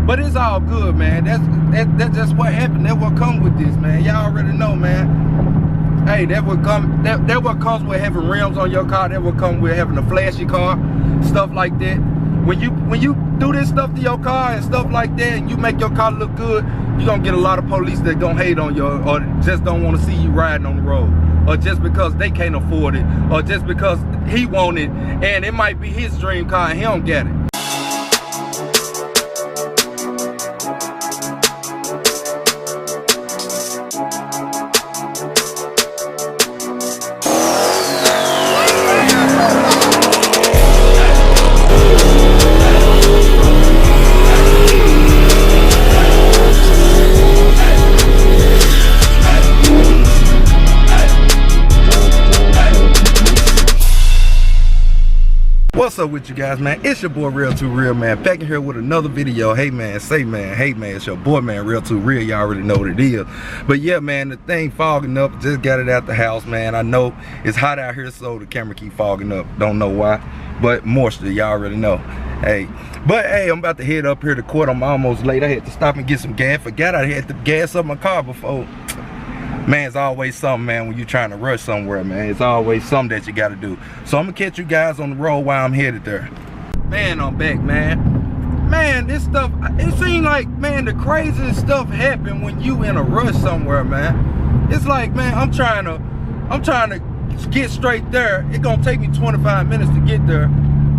But it's all good, man. That's just what happened. That's what comes with this, man. Y'all already know, man. Hey, that what comes with having rims on your car. That what come with having a flashy car, stuff like that. When you do this stuff to your car and stuff like that, and you make your car look good, you're gonna get a lot of police that gonna hate on you, or just don't want to see you riding on the road, or just because they can't afford it, or just because he want it, and it might be his dream car and he don't get it. What's up with you guys, man? It's your boy Real 2 Real, man, back in here with another video. Hey man, say man, hey man, it's your boy, man, Real 2 Real. Y'all already know what it is. But yeah, man, the thing fogging up, just got it out the house, man. I know it's hot out here, so the camera keep fogging up. Don't know why, but moisture, y'all already know. Hey, but hey, I'm about to head up here to court. I'm almost late. I had to stop and get some gas. Forgot I had to gas up my car before. Man, it's always something, man, when you're trying to rush somewhere, man. It's always something that you got to do. So I'm going to catch you guys on the road while I'm headed there. Man, I'm back, man. Man, this stuff, it seems like, man, the craziest stuff happen when you in a rush somewhere, man. It's like, man, I'm trying to get straight there. It's going to take me 25 minutes to get there.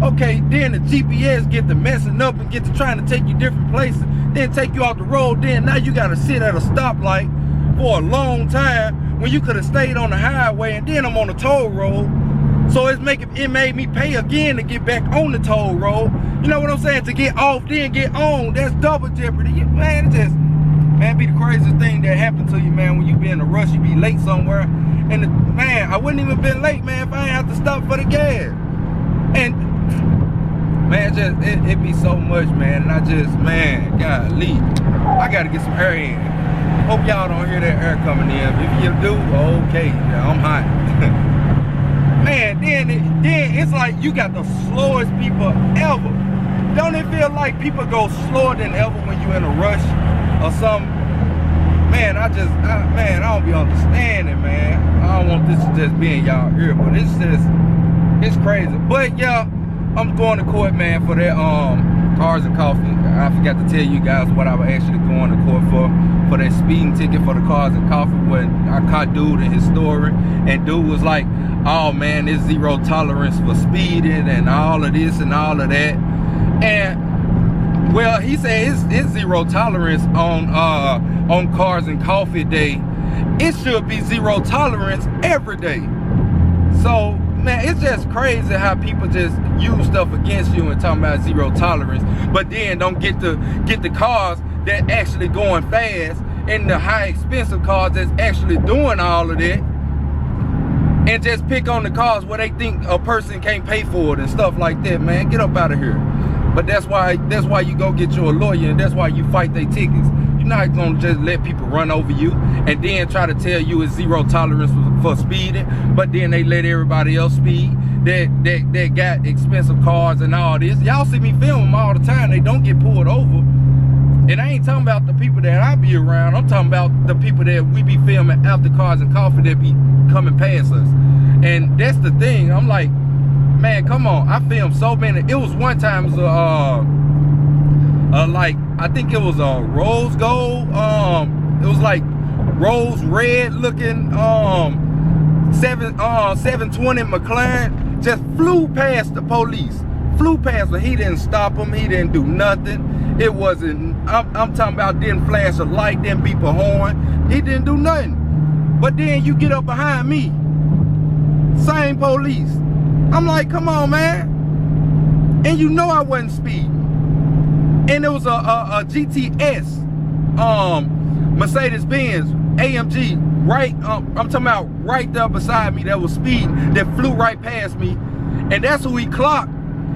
Okay, then the GPS get to messing up and get to trying to take you different places. Then take you off the road. Then now you got to sit at a stoplight for a long time when you could have stayed on the highway, and then I'm on the toll road. So it made me pay again to get back on the toll road. You know what I'm saying? To get off, then get on. That's double jeopardy. Man, it just, man, be the craziest thing that happened to you, man, when you be in a rush, you be late somewhere. And man, I wouldn't even been late, man, if I ain't have to stop for the gas. And man, it be so much, man. And I just, man, golly, I gotta get some air in. Hope y'all don't hear that air coming in. If you do, okay, I'm hot. Man, then it's like you got the slowest people ever. Don't it feel like people go slower than ever when you in a rush or something? Man, I don't be understanding, man. I don't want this to just be in y'all ear, but it's crazy. But yeah, I'm going to court, man, for that cars and coffee. I forgot to tell you guys what I was actually going to court for that speeding ticket for the cars and coffee, when I caught dude in his story, and dude was like, oh man, there's zero tolerance for speeding and all of this and all of that. And well, he said it's zero tolerance on cars and coffee day. It should be zero tolerance every day. So man, it's just crazy how people just use stuff against you and talking about zero tolerance, but then don't get the cars that actually going fast and the high expensive cars that's actually doing all of that, and just pick on the cars where they think a person can't pay for it and stuff like that. Man, get up out of here. But that's why you go get you a lawyer, and that's why you fight their tickets. You're not gonna just let people run over you and then try to tell you it's zero tolerance for speeding, but then they let everybody else speed that got expensive cars and all this. Y'all see me film them all the time. They don't get pulled over. And I ain't talking about the people that I be around. I'm talking about the people that we be filming after cars and coffee that be coming past us. And that's the thing. I'm like, man, come on. I filmed so many. It was one time, like, I think it was a rose gold. It was like rose red looking 720 McLaren. Just flew past the police. Flew past, but he didn't stop him. He didn't do nothing. It wasn't, I'm talking about, didn't flash a light, didn't beep a horn. He didn't do nothing. But then you get up behind me, same police. I'm like, come on, man. And you know I wasn't speeding. And it was a GTS, Mercedes-Benz AMG, right, I'm talking about right there beside me, that was speeding, that flew right past me. And that's who he clocked.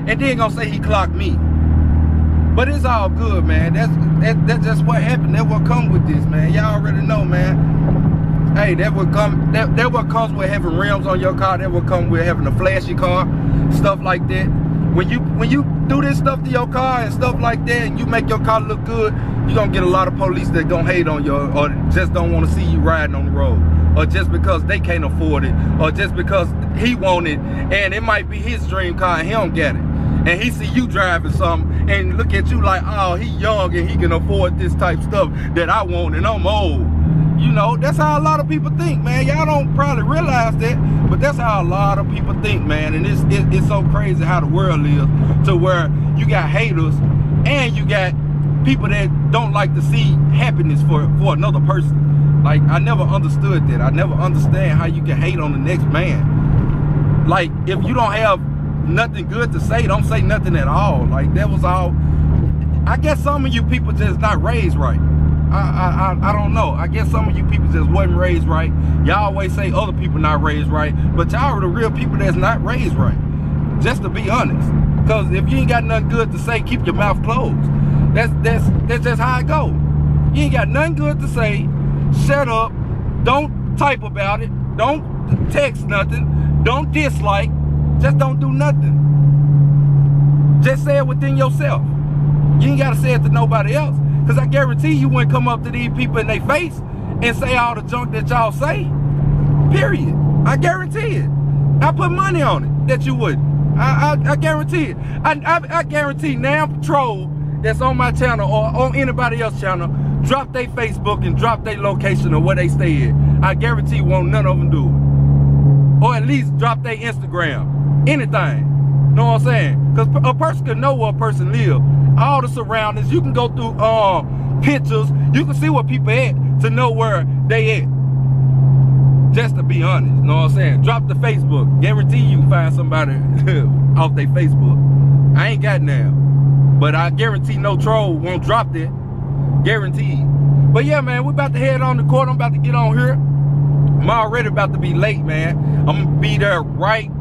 And then gonna say he clocked me. But it's all good, man. That's just what happened. That's what comes with this, man. Y'all already know, man. Hey, that what comes with having rims on your car. That what come with having a flashy car, stuff like that. when you do this stuff to your car and stuff like that, and you make your car look good, you're gonna get a lot of police that gonna hate on you, or just don't want to see you riding on the road, or just because they can't afford it, or just because he want it, and it might be his dream car and he don't get it, and he see you driving something and look at you like, oh, he young and he can afford this type stuff that I want and I'm old. You know, that's how a lot of people think, man. Y'all don't probably realize that, but that's how a lot of people think, man. And it's so crazy how the world lives, to where you got haters and you got people that don't like to see happiness for another person. Like, I never understood that. I never understand how you can hate on the next man. Like, if you don't have nothing good to say, don't say nothing at all. Like, that was all. I guess some of you people just not raised right. I don't know. I guess some of you people just wasn't raised right. Y'all always say other people not raised right, but y'all are the real people that's not raised right. Just to be honest. Because if you ain't got nothing good to say, keep your mouth closed. That's just how it go. You ain't got nothing good to say, shut up, don't type about it, don't text nothing, don't dislike, just don't do nothing. Just say it within yourself. You ain't gotta say it to nobody else. Because I guarantee you wouldn't come up to these people in their face and say all the junk that y'all say. Period. I guarantee it. I put money on it that you wouldn't. I guarantee it. I guarantee Nam Patrol that's on my channel or on anybody else's channel drop their Facebook and drop their location of where they stay at. I guarantee won't none of them do it. Or at least drop their Instagram. Anything. Know what I'm saying? Because a person can know where a person live. All the surroundings, you can go through pictures, you can see where people at to know where they at. Just to be honest, know what I'm saying? Drop the Facebook. Guarantee you find somebody off their Facebook. I ain't got now, but I guarantee no troll won't drop that. Guaranteed. But yeah, man, we're about to head on the court. I'm about to get on here. I'm already about to be late, man. I'm gonna be there right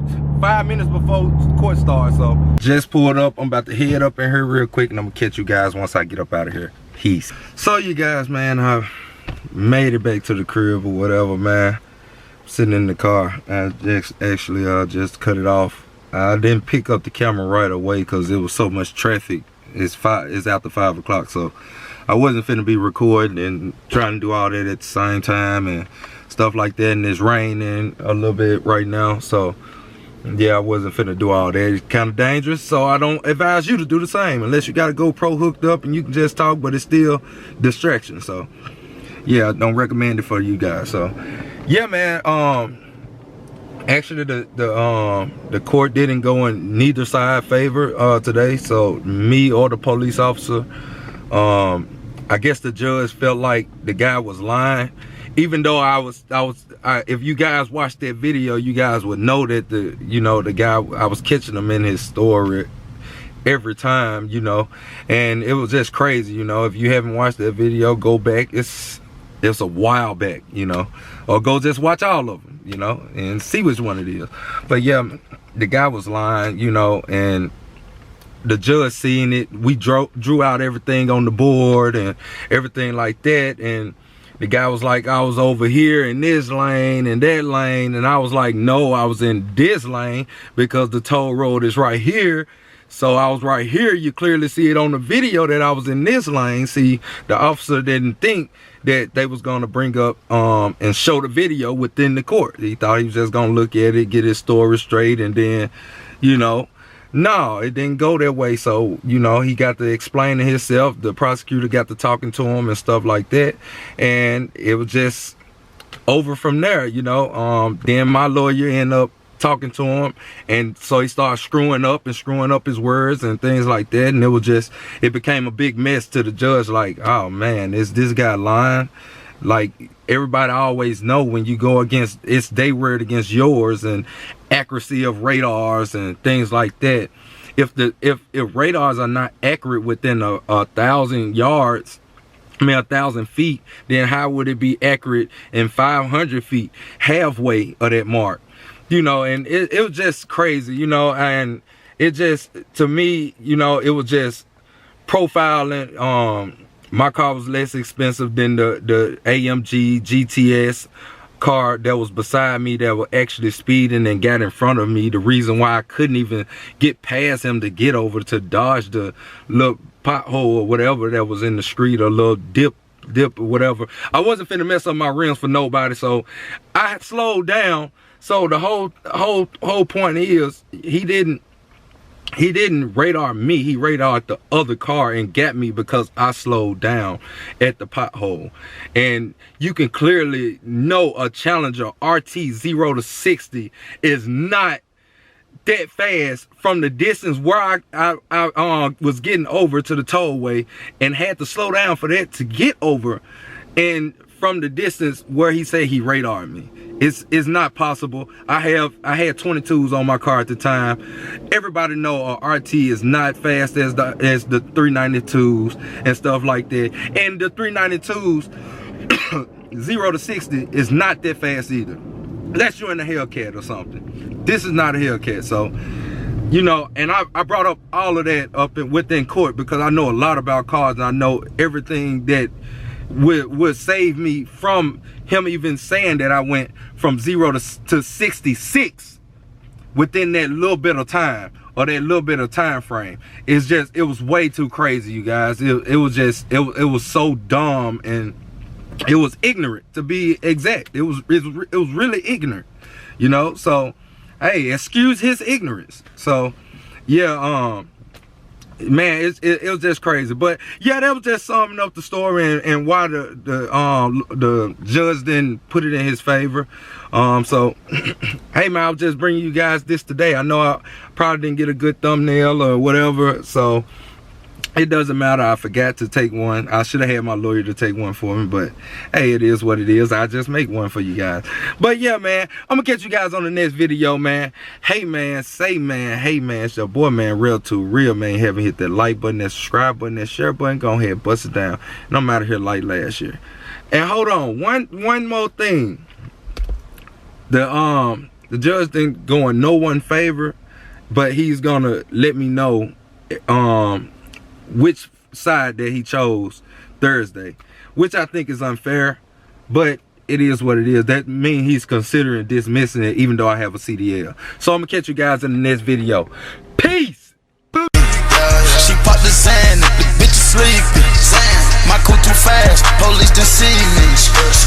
5 minutes before court starts. So just pulled up. I'm about to head up in here real quick, and I'm gonna catch you guys once I get up out of here. Peace. So you guys, man, I made it back to the crib or whatever, man. I'm sitting in the car. I just cut it off. I didn't pick up the camera right away because there was so much traffic. It's after 5 o'clock, so I wasn't finna be recording and trying to do all that at the same time and stuff like that. And it's raining a little bit right now, so yeah, I wasn't finna do all that. It's kind of dangerous, so I don't advise you to do the same unless you got a GoPro hooked up and you can just talk, but it's still distraction. So yeah, I don't recommend it for you guys. So yeah, man, actually the court didn't go in neither side favor today. So me or the police officer, I guess the judge felt like the guy was lying. Even though if you guys watched that video, you guys would know that the guy, I was catching him in his story every time, and it was just crazy, If you haven't watched that video, go back. It's a while back, or go just watch all of them, and see which one it is. But yeah, the guy was lying, and the judge seeing it, we drew out everything on the board and everything like that, and the guy was like, I was over here in this lane and that lane, and I was like, no, I was in this lane because the toll road is right here. So I was right here. You clearly see it on the video that I was in this lane. See, the officer didn't think that they was gonna bring up and show the video within the court. He thought he was just gonna look at it, get his story straight, and then, no, it didn't go that way. So, he got to explain to himself. The prosecutor got to talking to him and stuff like that. And it was just over from there, Then my lawyer ended up talking to him. And so he started screwing up his words and things like that. And it became a big mess to the judge. Like, oh man, is this guy lying? Like, everybody always know when you go against, it's their word against yours, and accuracy of radars and things like that. If radars are not accurate within a 1,000 yards, 1,000 feet, then how would it be accurate in 500 feet, halfway of that mark? And it was just crazy, and it just, to me, it was just profiling. My car was less expensive than the AMG GTS car that was beside me that was actually speeding and got in front of me. The reason why I couldn't even get past him to get over to dodge the little pothole or whatever that was in the street, or little dip or whatever. I wasn't finna mess up my rims for nobody, so I slowed down. So the whole point is he didn't radar me, he radared the other car and got me because I slowed down at the pothole. And you can clearly know a Challenger RT 0 to 60 is not that fast from the distance where I was getting over to the tollway and had to slow down for that to get over, and from the distance where he said he radared me. It's not possible. I had 22s on my car at the time. Everybody know a RT is not fast as the 392s and stuff like that. And the 392s 0 to 60 is not that fast either. Unless you're in a Hellcat or something. This is not a Hellcat, so you know. And I brought up all of that up within court because I know a lot about cars, and I know everything that would save me from him even saying that I went from 0 to 66 within that little bit of time, or that little bit of time frame. It's just, it was way too crazy, you guys. It was so dumb, and it was ignorant, to be exact. It was really ignorant, you know. So hey, excuse his ignorance. So yeah, man, it was just crazy. But yeah, that was just summing up the story and why the judge didn't put it in his favor. So hey man, I was just bringing you guys this today. I know I probably didn't get a good thumbnail or whatever, so it doesn't matter. I forgot to take one. I should have had my lawyer to take one for me, but hey, it is what it is. I just make one for you guys. But yeah, man, I'm gonna catch you guys on the next video, man. Hey man, say man, hey man, it's your boy, man, Real to Real, man. Haven't hit that like button, that subscribe button, that share button, go ahead, bust it down. And I'm out of here like last year. And hold on, one more thing. The judge didn't go in no one favor, but he's gonna let me know which side that he chose Thursday, which I think is unfair, but it is what it is. That means he's considering dismissing it, even though I have a CDL. So I'm gonna catch you guys in the next video. Peace. She popped the sand, the bitch is sleeping. My cool too fast, police done see me.